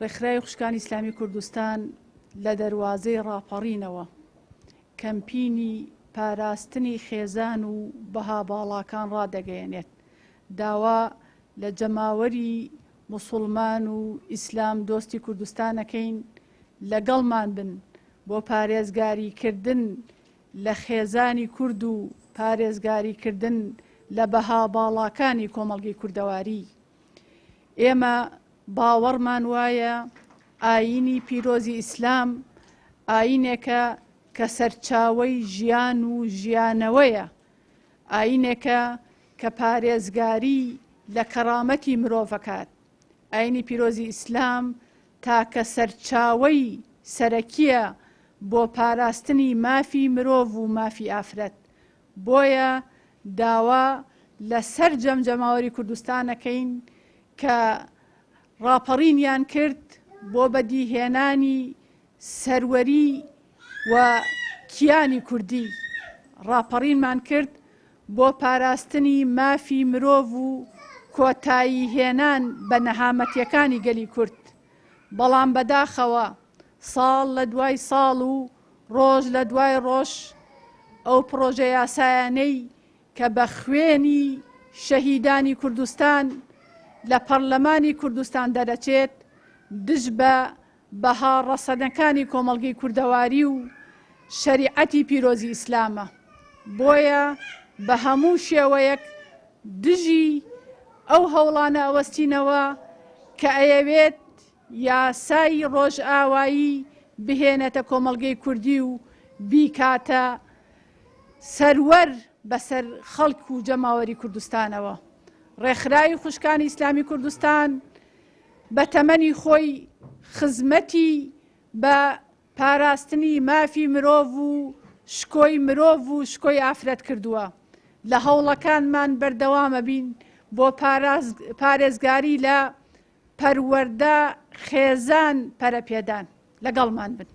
ڕێکخراوی خوشکانی ئیسلامی کوردستان لە دەواازەی ڕاپەڕینەوە کەمپینی پاراستنی خێزان و بەها باڵاکان ڕادەگەیەنێت. داوا لە جەماوەری موسڵمان و ئیسلام دۆستی کوردستانەکەین لەگەڵمان بن بۆ پارێزگاریکردن لە خێزانی کورد و پارێزگاریکردن لە بەها باڵاکانی کۆمەڵگەی کوردەواری. ئێمە باوەڕمان وایە ئایینی پیرۆزی ئیسلام ئایینێکە کە سەرچاوەی ژیان و ژیانەوەیە، ئایینێکە کە پارێزگاری لە کەرامەتی مرۆڤەکات. ئایینی پیرۆزی ئیسلام تاکە سەرچاوەی سەرەکیە بۆ پاراستنی مافی مرۆڤ و مافی ئافرەت. بۆیە داوا لەسەر جەمجەماوەری کوردستانەکەین کە ڕاپەڕینیان کرد بۆ بەدیهێنانی سەروەری و کیانی کوردی. ڕاپەڕینمان کرد بۆ پاراستنی مافی مرۆڤ و کۆتایی هێنان بە نەهامەتیەکانی گەلی کورد. بەڵام بەداخەوە ساڵ لە دوای ساڵ و ڕۆژ لە دوای ڕۆژ ئەو پرۆژە یاسایانەی کە بە خوێنی شەهیدانی کوردستان لە پەرلەمانی کوردستان دەرەچێت دژ بە بەها ڕەسەنەکانی کۆمەڵگەی کوردەواری و شەریعەتی پیرۆزی ئیسلامە. بۆیە بە هەموو شێوەیەک دژی ئەو هەوڵانە ئەوەستینەوە کە ئەیەوێت یاسای ڕۆژئاوایی بهێنێتە کۆمەڵگەی کوردی و بیکاتە سەروەر بەسەر خەڵک و جەماوەری کوردستانەوە. ڕێکخراوی خوشکانی ئیسلامی کوردستان بە تەمەنی خۆی خزمەتی بە پاراستنی مافی مرۆڤ و شکۆی مرۆڤ و شکۆی ئافرەت کردووە. لە هەوڵەکانمان بەردەوامە بین بۆ پارێزگاری لە پەروەردە خێزان پەرەپێدان. لەگەڵمان بن.